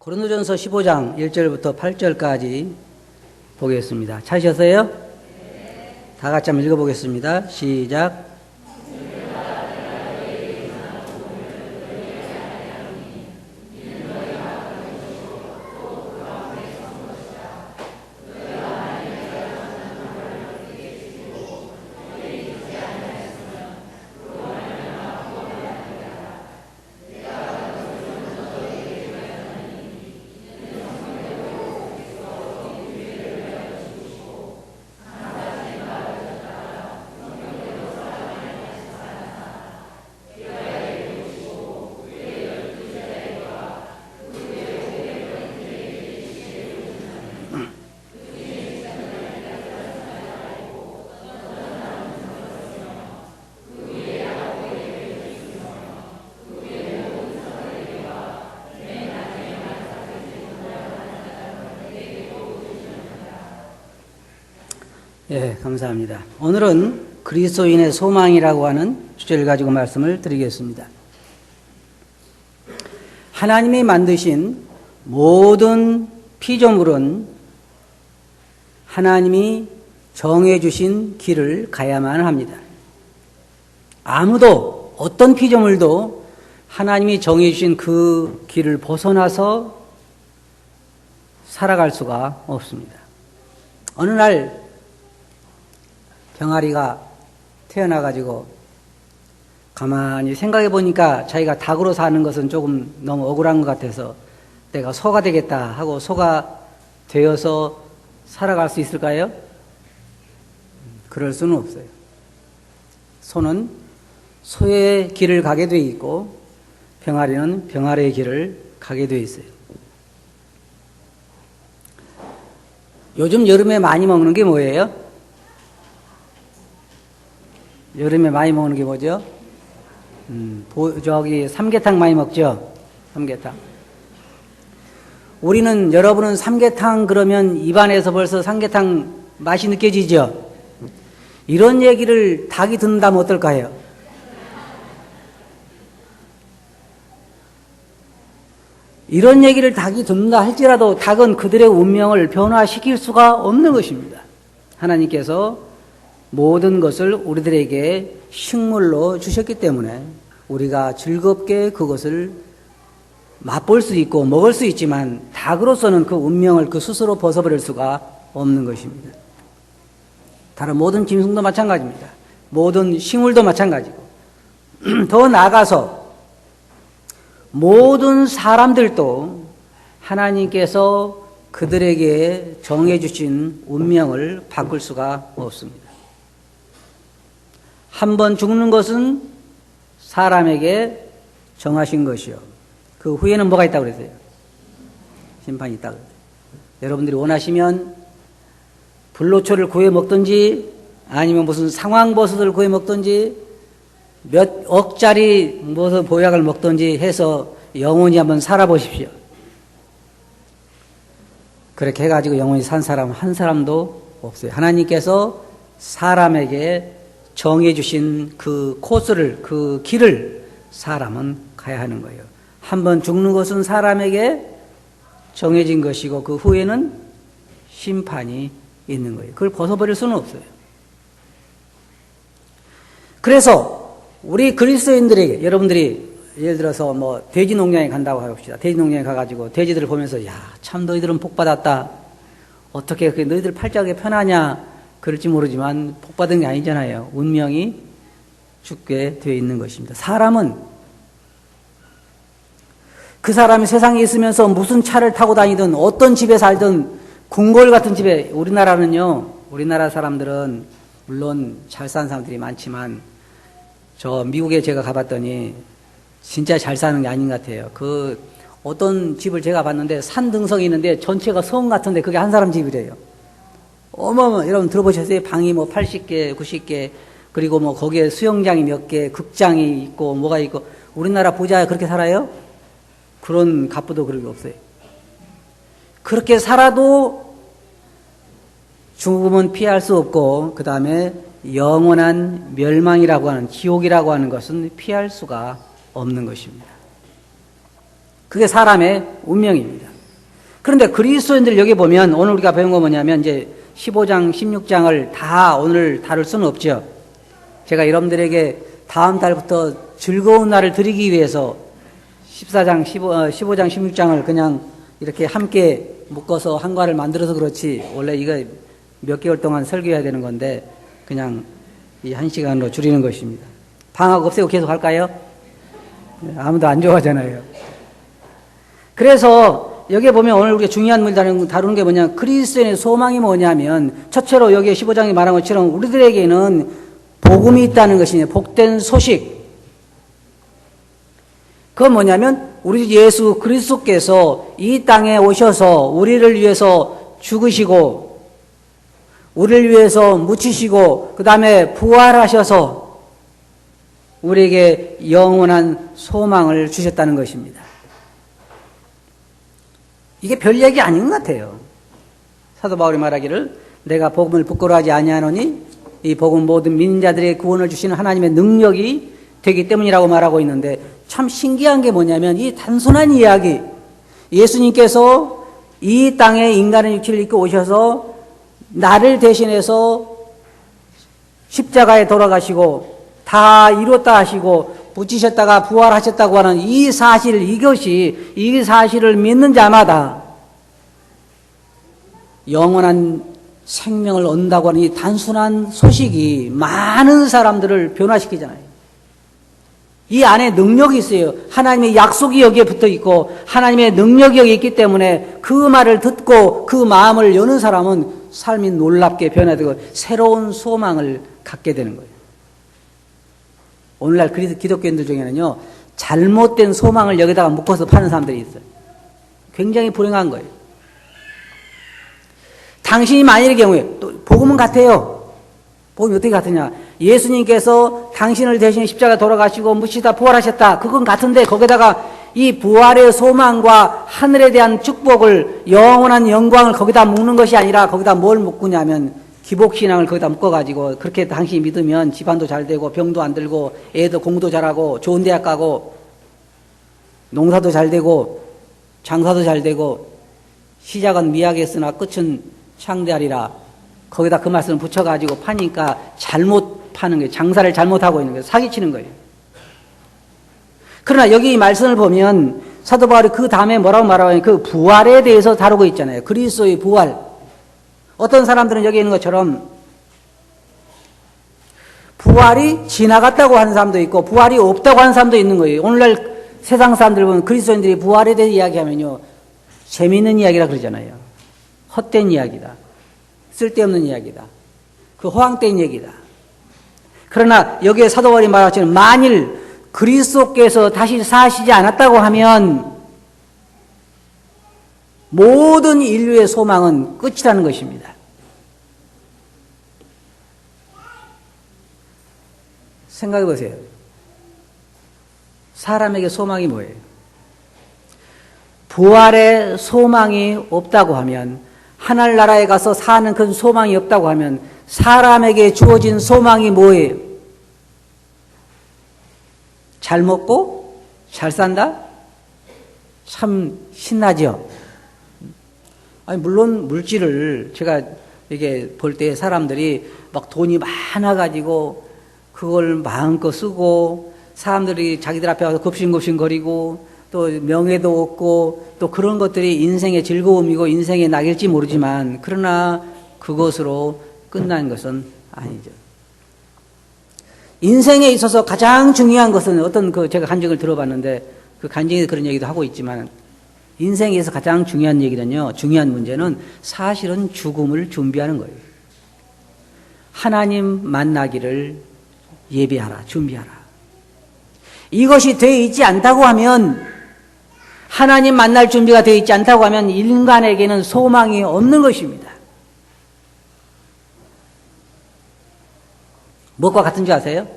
고린도전서 15장 1절부터 8절까지 보겠습니다. 찾으셨어요? 다 같이 한번 읽어보겠습니다. 시작. 예, 감사합니다. 오늘은 그리스도인의 소망이라고 하는 주제를 가지고 말씀을 드리겠습니다. 하나님이 만드신 모든 피조물은 하나님이 정해주신 길을 가야만 합니다. 아무도, 어떤 피조물도 하나님이 정해주신 그 길을 벗어나서 살아갈 수가 없습니다. 어느 날 병아리가 태어나가지고 가만히 생각해 보니까 자기가 닭으로 사는 것은 조금 너무 억울한 것 같아서 내가 소가 되겠다 하고 소가 되어서 살아갈 수 있을까요? 그럴 수는 없어요. 소는 소의 길을 가게 돼 있고 병아리는 병아리의 길을 가게 돼 있어요. 요즘 여름에 많이 먹는 게 뭐예요? 여름에 많이 먹는 게 뭐죠? 저기 삼계탕 많이 먹죠? 삼계탕. 여러분은 삼계탕 그러면 입안에서 벌써 삼계탕 맛이 느껴지죠? 이런 얘기를 닭이 듣는다면 어떨까요? 이런 얘기를 닭이 듣는다 할지라도 닭은 그들의 운명을 변화시킬 수가 없는 것입니다. 하나님께서 모든 것을 우리들에게 식물로 주셨기 때문에 우리가 즐겁게 그것을 맛볼 수 있고 먹을 수 있지만 닭으로서는 그 운명을 그 스스로 벗어버릴 수가 없는 것입니다. 다른 모든 짐승도 마찬가지입니다. 모든 식물도 마찬가지고 더 나아가서 모든 사람들도 하나님께서 그들에게 정해주신 운명을 바꿀 수가 없습니다. 한 번 죽는 것은 사람에게 정하신 것이요. 그 후에는 뭐가 있다고 그랬어요? 심판이 있다고 그랬어요. 여러분들이 원하시면 불로초를 구해 먹든지 아니면 무슨 상황버섯을 구해 먹든지 몇 억짜리 무슨 보약을 먹든지 해서 영원히 한번 살아보십시오. 그렇게 해가지고 영원히 산 사람 한 사람도 없어요. 하나님께서 사람에게 정해주신 그 코스를, 그 길을 사람은 가야 하는 거예요. 한번 죽는 것은 사람에게 정해진 것이고 그 후에는 심판이 있는 거예요. 그걸 벗어버릴 수는 없어요. 그래서 우리 그리스도인들에게 여러분들이 예를 들어서 뭐 돼지 농장에 간다고 해봅시다. 돼지 농장에 가가지고 돼지들을 보면서 야, 참 너희들은 복받았다. 어떻게 너희들 팔자하게 편하냐. 그럴지 모르지만 복받은 게 아니잖아요. 운명이 죽게 되어 있는 것입니다. 사람은 그 사람이 세상에 있으면서 무슨 차를 타고 다니든 어떤 집에 살든 궁궐 같은 집에 우리나라 사람들은 물론 잘 사는 사람들이 많지만 저 미국에 제가 가봤더니 진짜 잘 사는 게 아닌 것 같아요. 그 어떤 집을 제가 봤는데 산등성이 있는데 전체가 성 같은데 그게 한 사람 집이래요. 어머머, 여러분 들어보셨어요? 방이 뭐 80개, 90개, 그리고 뭐 거기에 수영장이 몇 개, 극장이 있고 뭐가 있고, 우리나라 부자 그렇게 살아요? 그런 갑부도 그런 게 없어요. 그렇게 살아도 죽음은 피할 수 없고, 그 다음에 영원한 멸망이라고 하는, 지옥이라고 하는 것은 피할 수가 없는 것입니다. 그게 사람의 운명입니다. 그런데 그리스도인들 여기 보면 오늘 우리가 배운 거 뭐냐면 이제 15장, 16장을 다 오늘 다룰 수는 없죠. 제가 여러분들에게 다음 달부터 즐거운 날을 드리기 위해서 15장, 16장을 그냥 이렇게 함께 묶어서 한과를 만들어서 그렇지, 원래 이거 몇 개월 동안 설교해야 되는 건데 그냥 이 1시간으로 줄이는 것입니다. 방학 없애고 계속 할까요? 아무도 안 좋아하잖아요. 그래서 여기에 보면 오늘 우리가 중요한 문제를 다루는 게 뭐냐, 그리스도인의 소망이 뭐냐면, 첫째로 여기 15장이 말한 것처럼 우리들에게는 복음이 있다는 것이냐, 복된 소식. 그건 뭐냐면 우리 예수 그리스도께서 이 땅에 오셔서 우리를 위해서 죽으시고 우리를 위해서 묻히시고 그 다음에 부활하셔서 우리에게 영원한 소망을 주셨다는 것입니다. 이게 별 얘기 아닌 것 같아요. 사도 바울이 말하기를 내가 복음을 부끄러워하지 아니하노니 이 복음 모든 믿는 자들의 구원을 주시는 하나님의 능력이 되기 때문이라고 말하고 있는데, 참 신기한 게 뭐냐면 이 단순한 이야기, 예수님께서 이 땅에 인간의 육체를 입고 오셔서 나를 대신해서 십자가에 돌아가시고 다 이뤘다 하시고 붙이셨다가 부활하셨다고 하는 이 사실, 이 사실을 믿는 자마다 영원한 생명을 얻는다고 하는 이 단순한 소식이 많은 사람들을 변화시키잖아요. 이 안에 능력이 있어요. 하나님의 약속이 여기에 붙어 있고 하나님의 능력이 여기 있기 때문에 그 말을 듣고 그 마음을 여는 사람은 삶이 놀랍게 변화되고 새로운 소망을 갖게 되는 거예요. 오늘날 기독교인들 중에는요, 잘못된 소망을 여기다가 묶어서 파는 사람들이 있어요. 굉장히 불행한 거예요. 당신이 만일의 경우에, 또 복음은 같아요. 복음이 어떻게 같으냐? 예수님께서 당신을 대신 십자가 돌아가시고 묻히다 부활하셨다. 그건 같은데 거기다가 이 부활의 소망과 하늘에 대한 축복을, 영원한 영광을 거기다 묶는 것이 아니라 거기다 뭘 묶느냐면 기복신앙을 거기다 묶어가지고 그렇게 당신이 믿으면 집안도 잘 되고 병도 안 들고 애도 공부도 잘하고 좋은 대학 가고 농사도 잘 되고 장사도 잘 되고 시작은 미약했으나 끝은 창대하리라. 거기다 그 말씀을 붙여가지고 파니까 잘못 파는 거예요. 장사를 잘못하고 있는 거예요. 사기치는 거예요. 그러나 여기 이 말씀을 보면 사도 바울이 그 다음에 뭐라고 말하고 있냐면 그 부활에 대해서 다루고 있잖아요. 그리스도의 부활. 어떤 사람들은 여기 있는 것처럼 부활이 지나갔다고 하는 사람도 있고 부활이 없다고 하는 사람도 있는 거예요. 오늘날 세상 사람들 보면 그리스도인들이 부활에 대해 이야기하면요, 재미있는 이야기라 그러잖아요. 헛된 이야기다. 쓸데없는 이야기다. 그 허황된 얘기다. 그러나 여기에 사도 바울이 말한 것처럼 만일 그리스도께서 다시 사시지 않았다고 하면 모든 인류의 소망은 끝이라는 것입니다. 생각해 보세요. 사람에게 소망이 뭐예요? 부활의 소망이 없다고 하면, 하늘나라에 가서 사는 그 소망이 없다고 하면 사람에게 주어진 소망이 뭐예요? 잘 먹고 잘 산다? 참 신나죠? 아니, 물론 물질을 제가 이게 볼 때 사람들이 막 돈이 많아가지고 그걸 마음껏 쓰고 사람들이 자기들 앞에 와서 굽신굽신거리고 또 명예도 얻고 또 그런 것들이 인생의 즐거움이고 인생의 낙일지 모르지만, 그러나 그것으로 끝난 것은 아니죠. 인생에 있어서 가장 중요한 것은 어떤 제가 간증을 들어봤는데 그 간증에서 그런 얘기도 하고 있지만, 인생에서 가장 중요한 얘기는요, 중요한 문제는 사실은 죽음을 준비하는 거예요. 하나님 만나기를 예비하라, 준비하라. 이것이 되어 있지 않다고 하면, 하나님 만날 준비가 되어 있지 않다고 하면 인간에게는 소망이 없는 것입니다. 무엇과 같은 줄 아세요?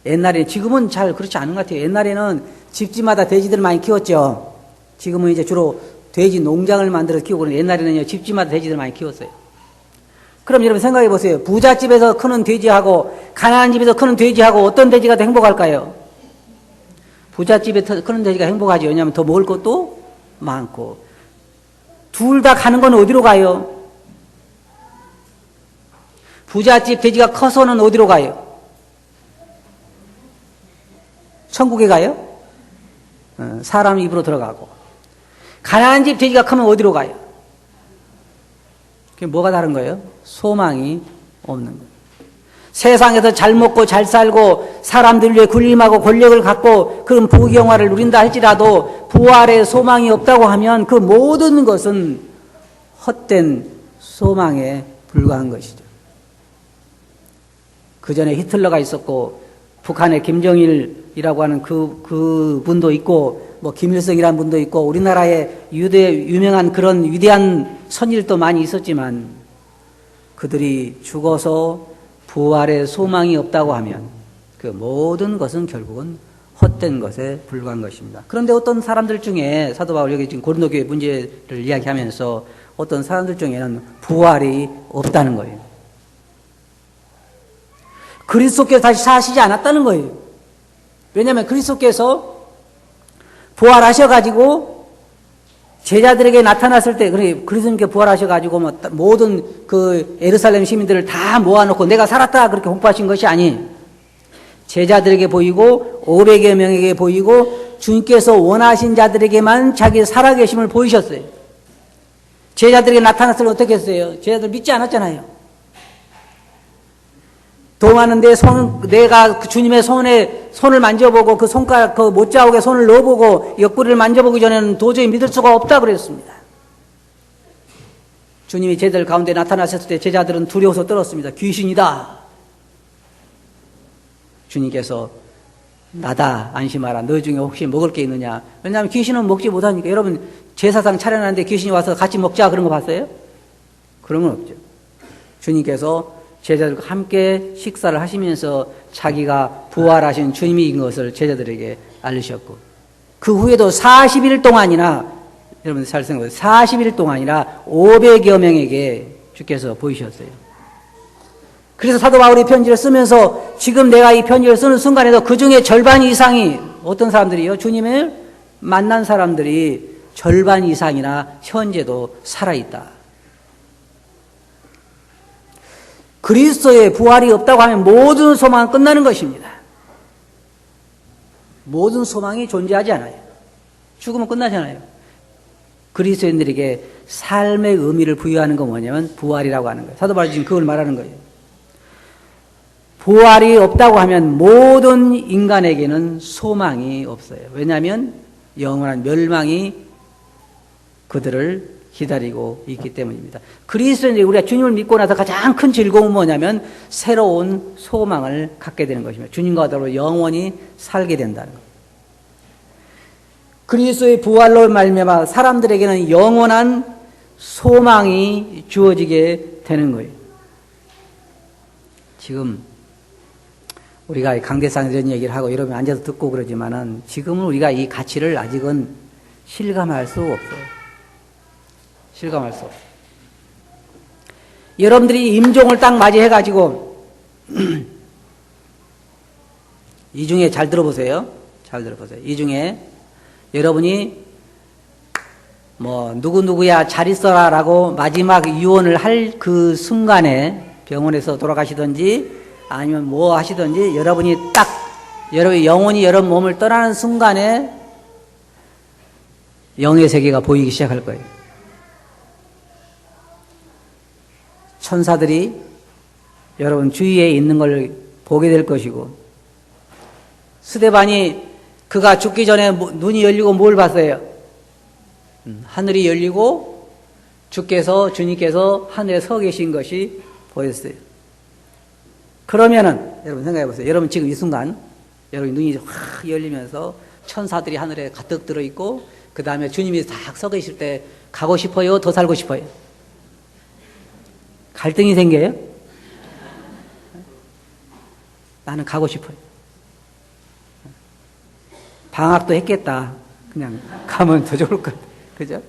옛날에, 지금은 잘 그렇지 않은 것 같아요. 옛날에는 집집마다 돼지들 많이 키웠죠. 지금은 이제 주로 돼지 농장을 만들어서 키우고, 그러는데 옛날에는요, 집집마다 돼지들 많이 키웠어요. 그럼 여러분 생각해 보세요. 부잣집에서 크는 돼지하고 가난한 집에서 크는 돼지하고 어떤 돼지가 더 행복할까요? 부잣집에 크는 돼지가 행복하지. 왜냐하면 더 먹을 것도 많고. 둘 다 가는 건 어디로 가요? 부잣집 돼지가 커서는 어디로 가요? 천국에 가요? 사람 입으로 들어가고. 가난한 집 돼지가 크면 어디로 가요? 그게 뭐가 다른 거예요? 소망이 없는 거예요. 세상에서 잘 먹고 잘 살고 사람들 위해 군림하고 권력을 갖고 그런 부귀영화를 누린다 할지라도 부활의 소망이 없다고 하면 그 모든 것은 헛된 소망에 불과한 것이죠. 그 전에 히틀러가 있었고 북한의 김정일이라고 하는 그 분도 있고 뭐 김일성이라는 분도 있고 우리나라에 유명한 그런 위대한 선일도 많이 있었지만 그들이 죽어서 부활의 소망이 없다고 하면 그 모든 것은 결국은 헛된 것에 불과한 것입니다. 그런데 어떤 사람들 중에 사도 바울 여기 지금 고린도교회 문제를 이야기하면서 어떤 사람들 중에는 부활이 없다는 거예요. 그리스도께서 다시 사시지 않았다는 거예요. 왜냐하면 그리스도께서 부활하셔가지고 제자들에게 나타났을 때, 그리스도님께 부활하셔가지고 모든 그 예루살렘 시민들을 다 모아놓고 내가 살았다 그렇게 홍보하신 것이 아닌 제자들에게 보이고 500여 명에게 보이고 주님께서 원하신 자들에게만 자기 살아계심을 보이셨어요. 제자들에게 나타났을 때 어떻게 했어요? 제자들 믿지 않았잖아요. 동하는데 내가 그 주님의 손을 만져보고 그 손가락, 그 못자국에 손을 넣어보고 옆구리를 만져보기 전에는 도저히 믿을 수가 없다 그랬습니다. 주님이 제자들 가운데 나타나셨을 때 제자들은 두려워서 떨었습니다. 귀신이다. 주님께서 나다 안심하라. 너 중에 혹시 먹을 게 있느냐. 왜냐하면 귀신은 먹지 못하니까. 여러분 제사상 차려놨는데 귀신이 와서 같이 먹자 그런 거 봤어요? 그런 건 없죠. 주님께서 제자들과 함께 식사를 하시면서 자기가 부활하신 주님인 것을 제자들에게 알리셨고 그 후에도 40일 동안이나 여러분 잘 생각해보세요. 40일 동안이나 500여 명에게 주께서 보이셨어요. 그래서 사도 바울이 편지를 쓰면서 지금 내가 이 편지를 쓰는 순간에도 그 중에 절반 이상이 어떤 사람들이요? 주님을 만난 사람들이 절반 이상이나 현재도 살아있다. 그리스도의 부활이 없다고 하면 모든 소망은 끝나는 것입니다. 모든 소망이 존재하지 않아요. 죽으면 끝나잖아요. 그리스도인들에게 삶의 의미를 부여하는 건 뭐냐면 부활이라고 하는 거예요. 사도 바울이 지금 그걸 말하는 거예요. 부활이 없다고 하면 모든 인간에게는 소망이 없어요. 왜냐하면 영원한 멸망이 그들을 기다리고 있기 때문입니다. 그리스도인들이 우리가 주님을 믿고 나서 가장 큰 즐거움은 뭐냐면 새로운 소망을 갖게 되는 것입니다. 주님과 더불어 영원히 살게 된다는 것. 그리스도의 부활로 말미암아 사람들에게는 영원한 소망이 주어지게 되는 거예요. 지금 우리가 강대상에 이런 얘기를 하고 여러분 앉아서 듣고 그러지만은 지금은 우리가 이 가치를 아직은 실감할 수 없어요. 실감할 수 없어요. 여러분들이 임종을 딱 맞이해가지고 이 중에 잘 들어보세요. 잘 들어보세요. 이 중에 여러분이 뭐 누구누구야 잘 있어라 라고 마지막 유언을 할 그 순간에 병원에서 돌아가시든지 아니면 뭐 하시든지 여러분이 딱 여러분이 영혼이 여러분 몸을 떠나는 순간에 영의 세계가 보이기 시작할 거예요. 천사들이 여러분 주위에 있는 걸 보게 될 것이고 스데반이 그가 죽기 전에 눈이 열리고 뭘 봤어요? 하늘이 열리고 주님께서 하늘에 서 계신 것이 보였어요. 그러면은 여러분 생각해 보세요. 여러분 지금 이 순간 여러분 눈이 확 열리면서 천사들이 하늘에 가득 들어있고 그 다음에 주님이 딱 서 계실 때 가고 싶어요? 더 살고 싶어요? 갈등이 생겨요? 나는 가고 싶어요. 방학도 했겠다. 그냥 가면 더 좋을 것 같아요. 그죠?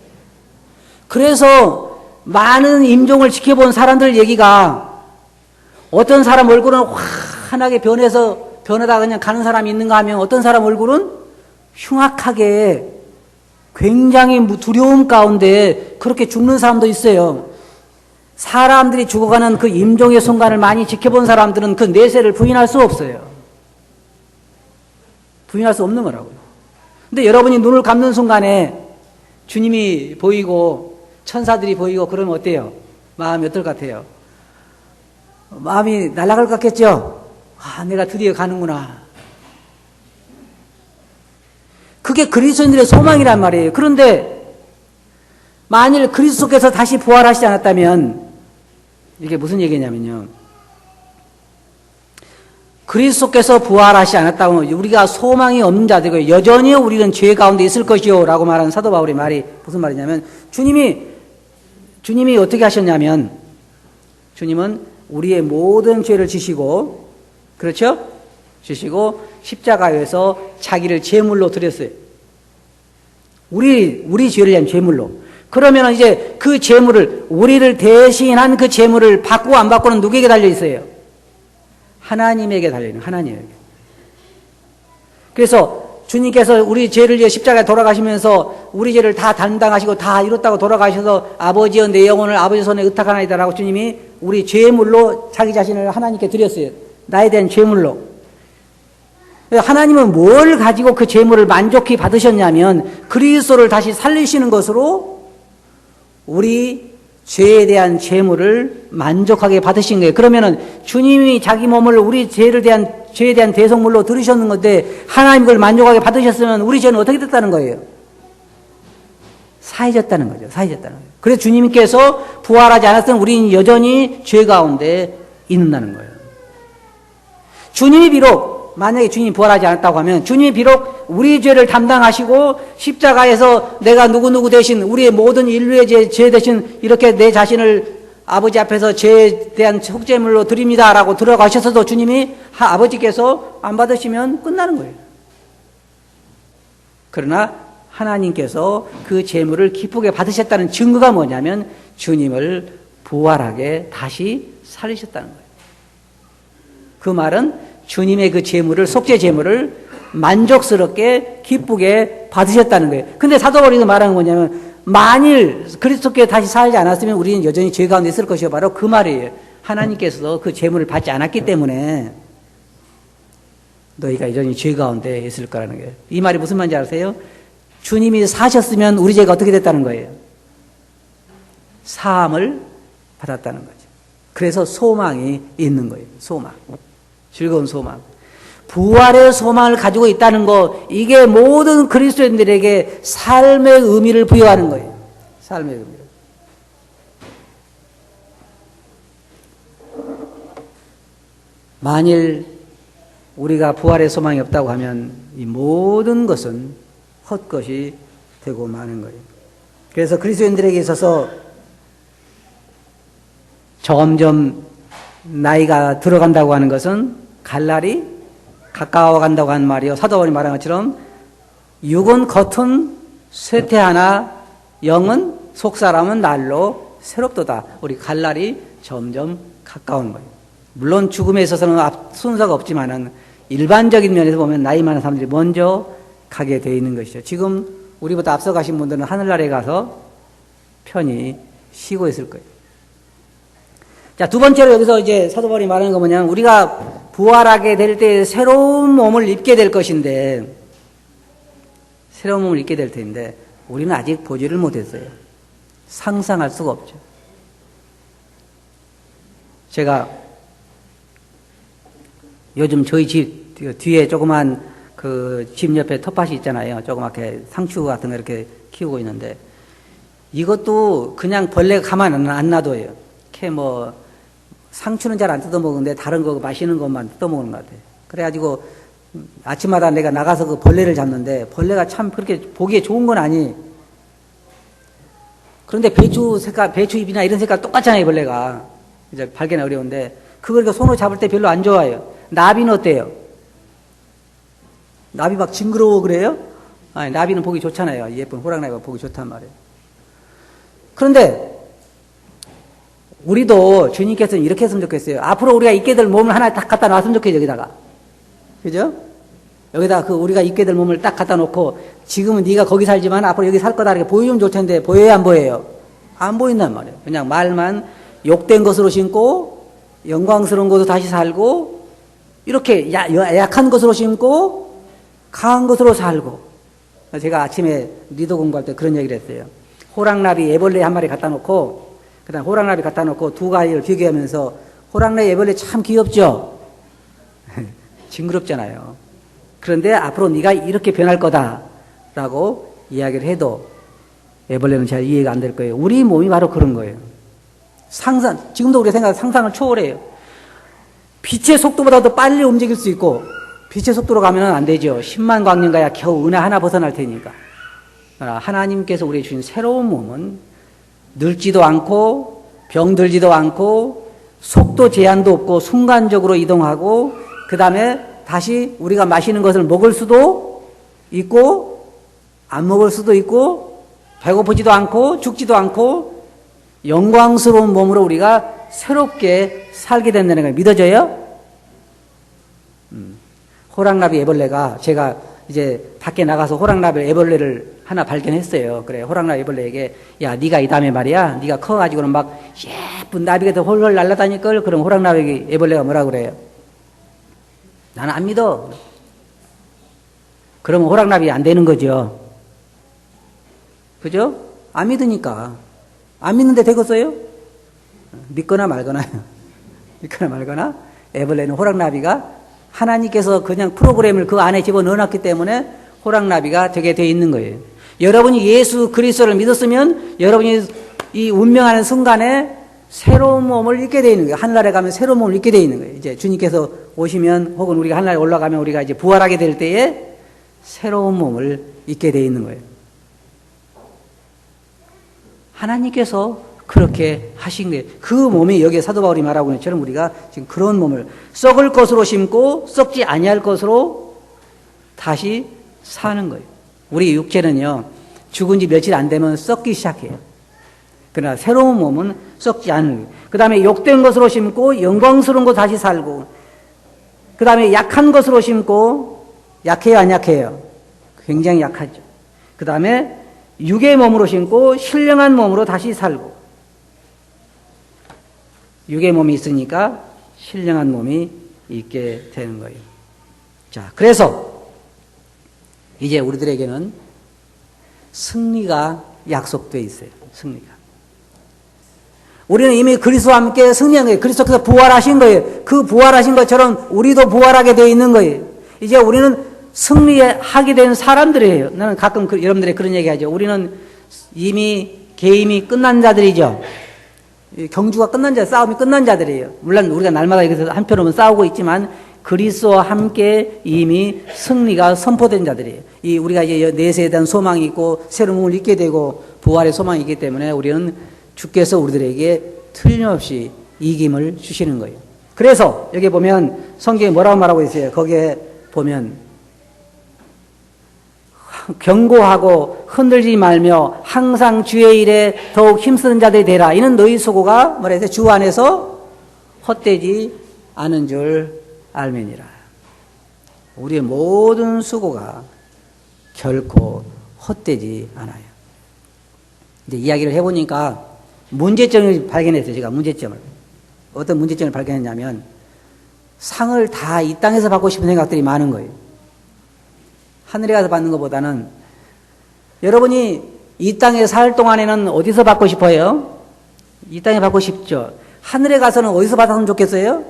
그래서 많은 임종을 지켜본 사람들 얘기가 어떤 사람 얼굴은 환하게 변하다가 그냥 가는 사람이 있는가 하면 어떤 사람 얼굴은 흉악하게 굉장히 두려움 가운데 그렇게 죽는 사람도 있어요. 사람들이 죽어가는 그 임종의 순간을 많이 지켜본 사람들은 그 내세를 부인할 수 없어요. 부인할 수 없는 거라고요. 근데 여러분이 눈을 감는 순간에 주님이 보이고 천사들이 보이고 그러면 어때요? 마음이 어떨 것 같아요? 마음이 날아갈 것 같겠죠? 아, 내가 드디어 가는구나. 그게 그리스도인들의 소망이란 말이에요. 그런데 만일 그리스도께서 다시 부활하시지 않았다면 이게 무슨 얘기냐면요. 그리스도께서 부활하시지 않았다고 하면 우리가 소망이 없는 자들이고 여전히 우리는 죄 가운데 있을 것이요 라고 말하는 사도 바울의 말이 무슨 말이냐면 주님이 어떻게 하셨냐면 주님은 우리의 모든 죄를 지시고 그렇죠? 지시고 십자가에서 자기를 제물로 드렸어요. 우리 죄를 위한 제물로. 그러면 이제 그 제물을 우리를 대신한 그 제물을 받고 안 받고는 누구에게 달려 있어요? 하나님에게 달려 있는 하나님에게. 그래서 주님께서 우리 죄를 위해 십자가에 돌아가시면서 우리 죄를 다 담당하시고 다 이뤘다고 돌아가셔서 아버지여 내 영혼을 아버지 손에 의탁하나이다라고 주님이 우리 죄물로 자기 자신을 하나님께 드렸어요. 나에 대한 죄물로. 하나님은 뭘 가지고 그 제물을 만족히 받으셨냐면 그리스도를 다시 살리시는 것으로 우리 죄에 대한 제물을 만족하게 받으신 거예요. 그러면은 주님이 자기 몸을 우리 죄에 대한 대속물로 들으셨는 건데 하나님 그걸 만족하게 받으셨으면 우리 죄는 어떻게 됐다는 거예요? 사해졌다는 거죠. 사해졌다는 거예요. 그래서 주님께서 부활하지 않았으면 우리는 여전히 죄 가운데 있는다는 거예요. 주님이 비록 만약에 주님이 부활하지 않았다고 하면 주님이 비록 우리 죄를 담당하시고 십자가에서 내가 누구누구 대신 우리의 모든 인류의 죄 대신 이렇게 내 자신을 아버지 앞에서 죄에 대한 속죄물로 드립니다라고 들어가셨어도 주님이 아버지께서 안 받으시면 끝나는 거예요. 그러나 하나님께서 그 제물을 기쁘게 받으셨다는 증거가 뭐냐면 주님을 부활하게 다시 살리셨다는 거예요. 그 말은 주님의 그 제물을 속죄 제물을 만족스럽게 기쁘게 받으셨다는 거예요. 근데 사도 바울이 말하는 거냐면 만일 그리스도께 다시 살지 않았으면 우리는 여전히 죄 가운데 있을 것이요 바로 그 말이에요. 하나님께서도 그 제물을 받지 않았기 때문에 너희가 여전히 죄 가운데 있을 거라는 거예요. 이 말이 무슨 말인지 아세요? 주님이 사셨으면 우리 죄가 어떻게 됐다는 거예요? 사함을 받았다는 거죠. 그래서 소망이 있는 거예요. 소망. 즐거운 소망. 부활의 소망을 가지고 있다는 거, 이게 모든 그리스도인들에게 삶의 의미를 부여하는 거예요. 삶의 의미를. 만일 우리가 부활의 소망이 없다고 하면 이 모든 것은 헛것이 되고 마는 거예요. 그래서 그리스도인들에게 있어서 점점 나이가 들어간다고 하는 것은 갈 날이 가까워간다고 하는 말이요. 사도 바울이 말한 것처럼 육은 겉은 쇠퇴하나 영은 속사람은 날로 새롭도다. 우리 갈 날이 점점 가까운 거예요. 물론 죽음에 있어서는 순서가 없지만은 일반적인 면에서 보면 나이 많은 사람들이 먼저 가게 되어 있는 것이죠. 지금 우리보다 앞서 가신 분들은 하늘나라에 가서 편히 쉬고 있을 거예요. 자, 두 번째로 여기서 이제 사도 바울이 말하는 거 뭐냐면 우리가 부활하게 될 때 새로운 몸을 입게 될 것인데 새로운 몸을 입게 될 텐데 우리는 아직 보지를 못했어요. 상상할 수가 없죠. 제가 요즘 저희 집 뒤에 조그만 그 집 옆에 텃밭이 있잖아요. 조그맣게 상추 같은 거 이렇게 키우고 있는데 이것도 그냥 벌레가 가만 안 놔둬요. 이렇게 뭐 상추는 잘 안 뜯어먹는데 다른 거 맛있는 것만 뜯어먹는 것 같아요. 그래가지고 아침마다 내가 나가서 그 벌레를 잡는데 벌레가 참 그렇게 보기에 좋은 건 아니. 그런데 배추 색깔, 배추 잎이나 이런 색깔 똑같잖아요, 벌레가. 이제 발견이 어려운데 그걸 손으로 잡을 때 별로 안 좋아요. 나비는 어때요? 나비 막 징그러워 그래요? 아니, 나비는 보기 좋잖아요. 예쁜 호랑나비가 보기 좋단 말이에요. 그런데 우리도 주님께서는 이렇게 했으면 좋겠어요. 앞으로 우리가 있게 될 몸을 하나 딱 갖다 놨으면 좋겠어요, 여기다가. 그죠? 여기다 그 우리가 입게 될 몸을 딱 갖다 놓고 지금은 네가 거기 살지만 앞으로 여기 살 거다 이렇게 보여주면 좋을 텐데 보여요 안 보여요? 안 보인단 말이에요. 그냥 말만 욕된 것으로 심고 영광스러운 것으로 다시 살고 이렇게 약한 것으로 심고 강한 것으로 살고. 제가 아침에 리더 공부할 때 그런 얘기를 했어요. 호랑나비 애벌레 한 마리 갖다 놓고 그다음 호랑나비 갖다 놓고 두 가지를 비교하면서 호랑나비 애벌레 참 귀엽죠? 징그럽잖아요. 그런데 앞으로 네가 이렇게 변할 거다라고 이야기를 해도 애벌레는 잘 이해가 안 될 거예요. 우리 몸이 바로 그런 거예요. 지금도 우리가 상상을 초월해요. 빛의 속도보다 더 빨리 움직일 수 있고 빛의 속도로 가면 안 되죠. 10만 광년 가야 겨우 은하 하나 벗어날 테니까. 하나님께서 우리에게 주신 새로운 몸은 늙지도 않고 병들지도 않고 속도 제한도 없고 순간적으로 이동하고 그 다음에 다시 우리가 마시는 것을 먹을 수도 있고 안 먹을 수도 있고 배고프지도 않고 죽지도 않고 영광스러운 몸으로 우리가 새롭게 살게 된다는 걸 믿어져요? 호랑나비 애벌레가 제가 이제 밖에 나가서 호랑나비 애벌레를 하나 발견했어요. 그래 호랑나비 애벌레에게 야 네가 이 다음에 말이야 네가 커가지고는 막 예쁜 나비가 더 홀홀 날아다닐걸. 그럼 호랑나비 애벌레가 뭐라 그래요? 나는 안 믿어. 그러면 호랑나비 안 되는 거죠. 그죠? 안 믿으니까. 안 믿는데 되겠어요? 믿거나 말거나. 믿거나 말거나. 애벌레는 호랑나비가 하나님께서 그냥 프로그램을 그 안에 집어넣어놨기 때문에 호랑나비가 되게 돼 있는 거예요. 여러분이 예수 그리스도를 믿었으면 여러분이 이 운명하는 순간에 새로운 몸을 입게 돼 있는 거예요. 하늘나라에 가면 새로운 몸을 입게 돼 있는 거예요. 이제 주님께서 오시면 혹은 우리가 하늘나라에 올라가면 우리가 이제 부활하게 될 때에 새로운 몸을 입게 돼 있는 거예요. 하나님께서 그렇게 하신 거예요. 그 몸이 여기에 사도 바울이 말하고 있는 것처럼 우리가 지금 그런 몸을 썩을 것으로 심고 썩지 아니할 것으로 다시 사는 거예요. 우리 육체는요, 죽은 지 며칠 안 되면 썩기 시작해요. 그러나 새로운 몸은 썩지 않는 거예요. 그 다음에 욕된 것으로 심고 영광스러운 것 다시 살고, 그 다음에 약한 것으로 심고, 약해요, 안 약해요? 굉장히 약하죠. 그 다음에 육의 몸으로 심고 신령한 몸으로 다시 살고, 육의 몸이 있으니까 신령한 몸이 있게 되는 거예요. 자, 그래서 이제 우리들에게는 승리가 약속되어 있어요. 승리가. 우리는 이미 그리스도와 함께 승리한 거예요. 그리스도께서 부활하신 거예요. 그 부활하신 것처럼 우리도 부활하게 되어 있는 거예요. 이제 우리는 승리하게 된 사람들이에요. 나는 가끔 여러분들이 그런 얘기 하죠. 우리는 이미 계임이 끝난 자들이죠. 경주가 끝난 자, 싸움이 끝난 자들이에요. 물론 우리가 날마다 여기서 한편으로는 싸우고 있지만 그리스도와 함께 이미 승리가 선포된 자들이에요. 우리가 이제 내세에 대한 소망이 있고 새로운 몸을 입게 되고 부활의 소망이 있기 때문에 우리는 주께서 우리들에게 틀림없이 이김을 주시는 거예요. 그래서 여기 보면 성경에 뭐라고 말하고 있어요? 거기에 보면 경고하고 흔들지 말며 항상 주의 일에 더욱 힘쓰는 자들이 되라. 이는 너희 수고가 뭐라 해서 주 안에서 헛되지 않은 줄 알매니라. 우리의 모든 수고가 결코 헛되지 않아요. 이제 이야기를 해보니까 문제점을 발견했어요. 제가 문제점을. 어떤 문제점을 발견했냐면 상을 다 이 땅에서 받고 싶은 생각들이 많은 거예요. 하늘에 가서 받는 것보다는 여러분이 이 땅에 살 동안에는 어디서 받고 싶어요? 이 땅에 받고 싶죠. 하늘에 가서는 어디서 받았으면 좋겠어요?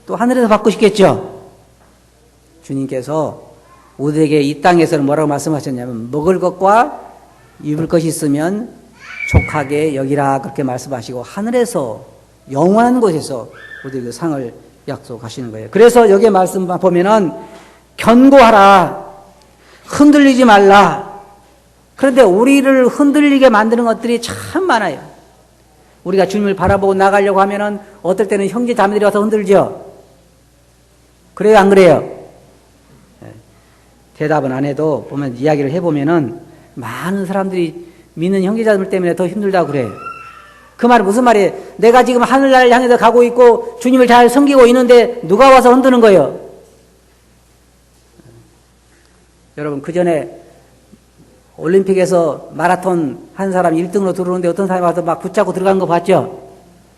또 하늘에서 받고 싶겠죠. 주님께서 우리에게 이 땅에서는 뭐라고 말씀하셨냐면 먹을 것과 입을 것이 있으면 족하게 여기라 그렇게 말씀하시고 하늘에서 영원한 곳에서 우리에게 상을 약속하시는 거예요. 그래서 여기에 말씀 보면은 견고하라. 흔들리지 말라. 그런데 우리를 흔들리게 만드는 것들이 참 많아요. 우리가 주님을 바라보고 나가려고 하면은 어떨 때는 형제 자매들이 와서 흔들죠. 그래요, 안 그래요? 대답은 안 해도 보면 이야기를 해보면은 많은 사람들이 믿는 형제 자매들 때문에 더 힘들다고 그래요. 그 말은 무슨 말이에요? 내가 지금 하늘나라를 향해서 가고 있고 주님을 잘 섬기고 있는데 누가 와서 흔드는 거예요? 여러분, 그 전에 올림픽에서 마라톤 한 사람 1등으로 들어오는데 어떤 사람이 와서 막 붙잡고 들어간 거 봤죠?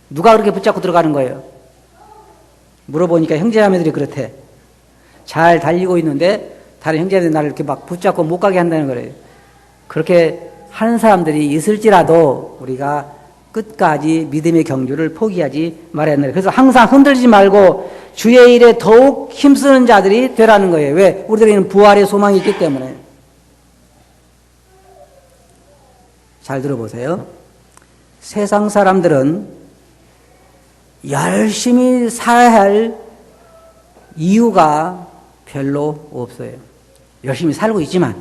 누가 그렇게 붙잡고 들어가는 거예요? 물어보니까 형제자매들이 그렇대. 잘 달리고 있는데 다른 형제자매들이 나를 이렇게 막 붙잡고 못 가게 한다는 거예요. 그렇게 하는 사람들이 있을지라도 우리가 끝까지 믿음의 경주를 포기하지 말아야 한다. 그래서 항상 흔들리지 말고 주의 일에 더욱 힘쓰는 자들이 되라는 거예요. 왜? 우리들에게는 부활의 소망이 있기 때문에. 잘 들어보세요. 세상 사람들은 열심히 살아야 할 이유가 별로 없어요. 열심히 살고 있지만,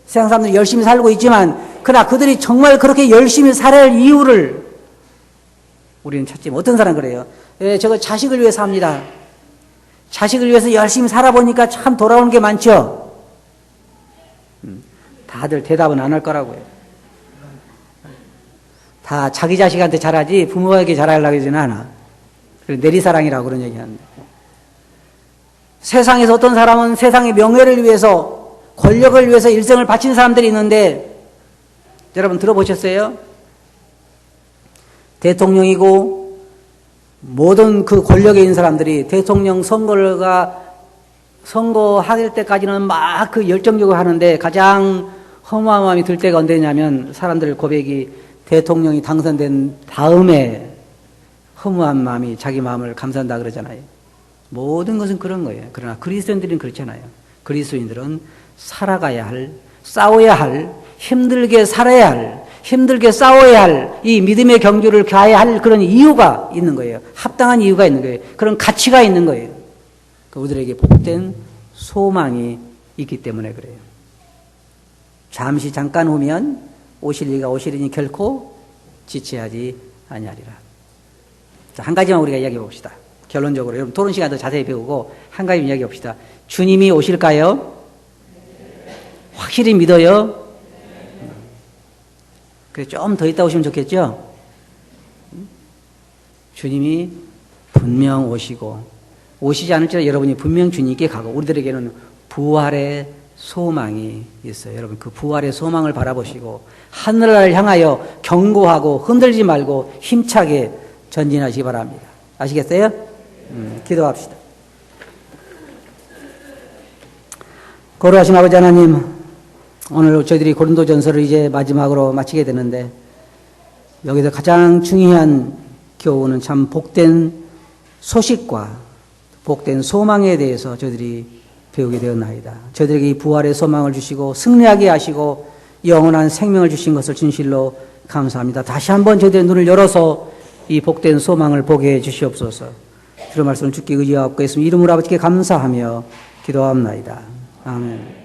세상 사람들이 열심히 살고 있지만, 그러나 그들이 정말 그렇게 열심히 살아야 할 이유를 우리는 찾지 못. 어떤 사람은 그래요. 예, 저거 자식을 위해서 합니다. 자식을 위해서 열심히 살아보니까 참 돌아오는 게 많죠. 다들 대답은 안 할 거라고요. 다 자기 자식한테 잘하지 부모에게 잘하려고 하지는 않아. 내리사랑이라고 그런 얘기 하는데. 세상에서 어떤 사람은 세상의 명예를 위해서, 권력을 위해서 일생을 바친 사람들이 있는데, 여러분 들어보셨어요? 대통령이고 모든 그 권력에 있는 사람들이 대통령 선거할 때까지는 막 그 열정적으로 하는데 가장 허무한 마음이 들 때가 언제냐면 사람들 고백이 대통령이 당선된 다음에 허무한 마음이 자기 마음을 감싼다 그러잖아요. 모든 것은 그런 거예요. 그러나 그리스도인들은 그렇잖아요. 그리스도인들은 살아가야 할, 싸워야 할, 힘들게 살아야 할, 힘들게 싸워야 할 이 믿음의 경주를 가야 할 그런 이유가 있는 거예요. 합당한 이유가 있는 거예요. 그런 가치가 있는 거예요. 우리들에게 복된 소망이 있기 때문에 그래요. 잠깐 오면 오실 이가 오시리니 결코 지체하지 아니하리라. 자, 한 가지만 우리가 이야기해 봅시다. 결론적으로 여러분 토론 시간 더 자세히 배우고 한 가지 이야기해 봅시다. 주님이 오실까요? 확실히 믿어요? 그래, 좀 더 있다 오시면 좋겠죠? 주님이 분명 오시고, 오시지 않을지라도 여러분이 분명 주님께 가고, 우리들에게는 부활의 소망이 있어요. 여러분, 그 부활의 소망을 바라보시고, 하늘을 향하여 경고하고, 흔들지 말고, 힘차게 전진하시기 바랍니다. 아시겠어요? 기도합시다. 거룩하신 아버지 하나님, 오늘 저희들이 고린도전서를 이제 마지막으로 마치게 되는데 여기서 가장 중요한 교훈은 참 복된 소식과 복된 소망에 대해서 저희들이 배우게 되었나이다. 저희들에게 이 부활의 소망을 주시고 승리하게 하시고 영원한 생명을 주신 것을 진실로 감사합니다. 다시 한번 저희들의 눈을 열어서 이 복된 소망을 보게 해 주시옵소서. 주의 말씀을 주께 의지하옵고 있으면 이름으로 아버지께 감사하며 기도합나이다. 아멘.